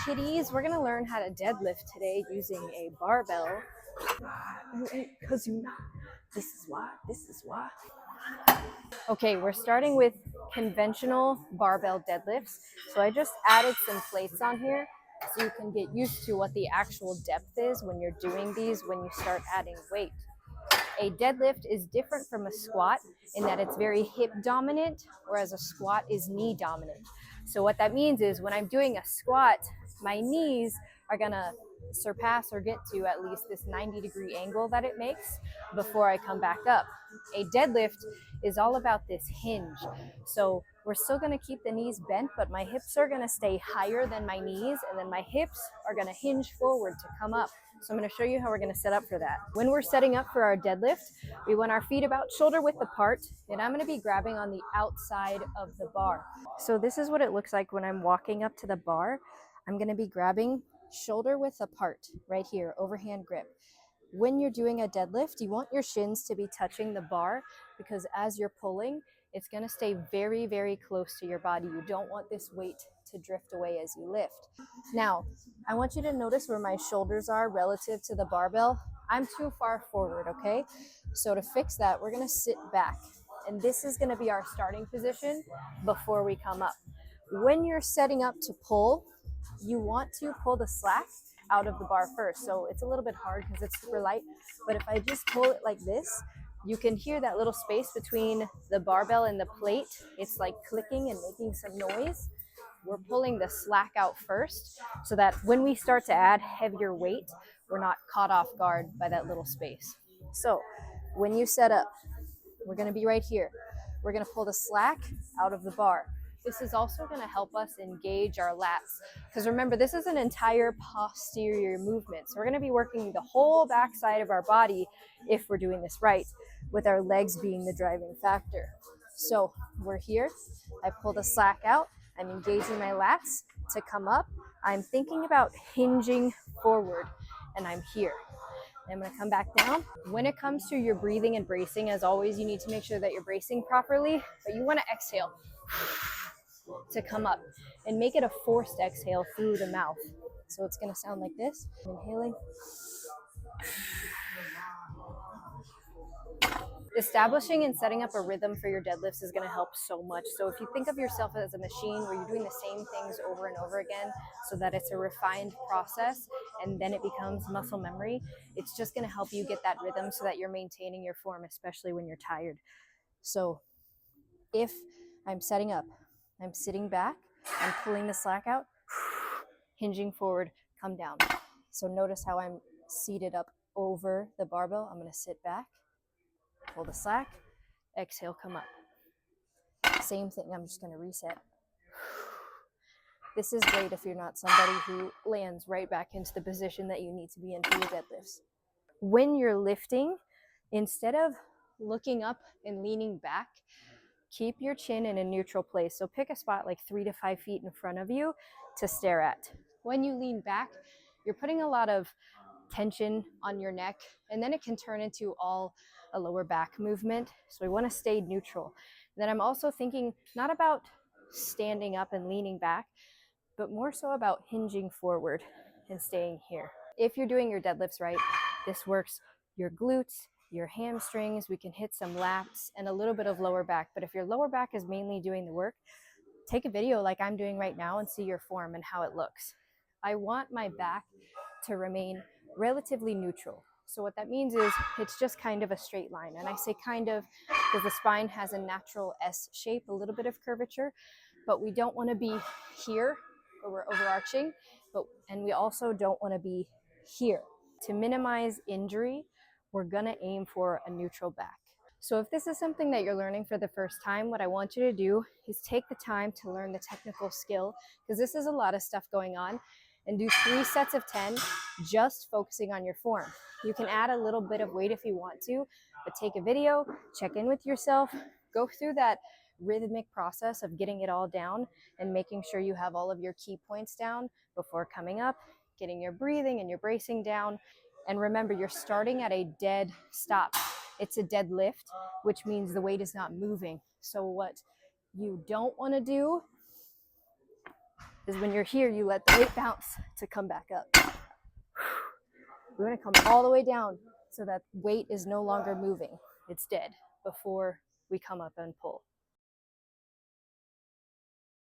kitties, we're gonna learn how to deadlift today using a barbell. Because you know, this is why. Okay, we're starting with conventional barbell deadlifts. So I just added some plates on here so you can get used to what the actual depth is when you're doing these when you start adding weight. A deadlift is different from a squat in that it's very hip dominant, whereas a squat is knee dominant. So what that means is when I'm doing a squat, my knees are gonna surpass or get to at least this 90-degree angle that it makes before I come back up. A deadlift is all about this hinge. So we're still gonna keep the knees bent, but my hips are gonna stay higher than my knees, and then my hips are gonna hinge forward to come up. So I'm gonna show you how we're gonna set up for that. When we're setting up for our deadlift, we want our feet about shoulder width apart, and I'm gonna be grabbing on the outside of the bar. So this is what it looks like when I'm walking up to the bar. I'm gonna be grabbing shoulder width apart right here, overhand grip. When you're doing a deadlift, you want your shins to be touching the bar because as you're pulling, it's gonna stay very, very close to your body. You don't want this weight to drift away as you lift. Now, I want you to notice where my shoulders are relative to the barbell. I'm too far forward, okay? So to fix that, we're gonna sit back. And this is gonna be our starting position before we come up. When you're setting up to pull, you want to pull the slack out of the bar first. So it's a little bit hard because it's super light, but if I just pull it like this, you can hear that little space between the barbell and the plate. It's like clicking and making some noise. We're pulling the slack out first so that when we start to add heavier weight, we're not caught off guard by that little space. So when you set up, we're gonna be right here. We're gonna pull the slack out of the bar. This is also gonna help us engage our lats. Because remember, this is an entire posterior movement. So we're gonna be working the whole backside of our body if we're doing this right, with our legs being the driving factor. So we're here, I pull the slack out, I'm engaging my lats to come up. I'm thinking about hinging forward, and I'm here. I'm gonna come back down. When it comes to your breathing and bracing, as always, you need to make sure that you're bracing properly, but you wanna exhale to come up and make it a forced exhale through the mouth. So it's gonna sound like this, inhaling. Establishing and setting up a rhythm for your deadlifts is going to help so much. So if you think of yourself as a machine where you're doing the same things over and over again so that it's a refined process and then it becomes muscle memory, it's just going to help you get that rhythm so that you're maintaining your form, especially when you're tired. So if I'm setting up, I'm sitting back, I'm pulling the slack out, hinging forward, come down. So notice how I'm seated up over the barbell. I'm going to sit back, pull the slack, exhale, come up. Same thing, I'm just gonna reset. This is great if you're not somebody who lands right back into the position that you need to be in for your deadlifts. When you're lifting, instead of looking up and leaning back, keep your chin in a neutral place. So pick a spot like 3 to 5 feet in front of you to stare at. When you lean back, you're putting a lot of tension on your neck, and then it can turn into all a lower back movement. So we want to stay neutral. Then I'm also thinking not about standing up and leaning back, but more so about hinging forward and staying here. If you're doing your deadlifts right, this works your glutes, your hamstrings, we can hit some lats and a little bit of lower back. But if your lower back is mainly doing the work, take a video like I'm doing right now and see your form and how it looks. I want my back to remain relatively neutral. So what that means is it's just kind of a straight line. And I say kind of because the spine has a natural S shape, a little bit of curvature, but we don't want to be here where we're overarching, and we also don't want to be here. To minimize injury, we're going to aim for a neutral back. So if this is something that you're learning for the first time, what I want you to do is take the time to learn the technical skill, because this is a lot of stuff going on, and do 3 sets of 10 just focusing on your form. You can add a little bit of weight if you want to, but take a video, check in with yourself, go through that rhythmic process of getting it all down and making sure you have all of your key points down before coming up, getting your breathing and your bracing down. And remember, you're starting at a dead stop. It's a dead lift, which means the weight is not moving. So what you don't want to do is when you're here, you let the weight bounce to come back up. We're going to come all the way down so that weight is no longer moving. It's dead before we come up and pull.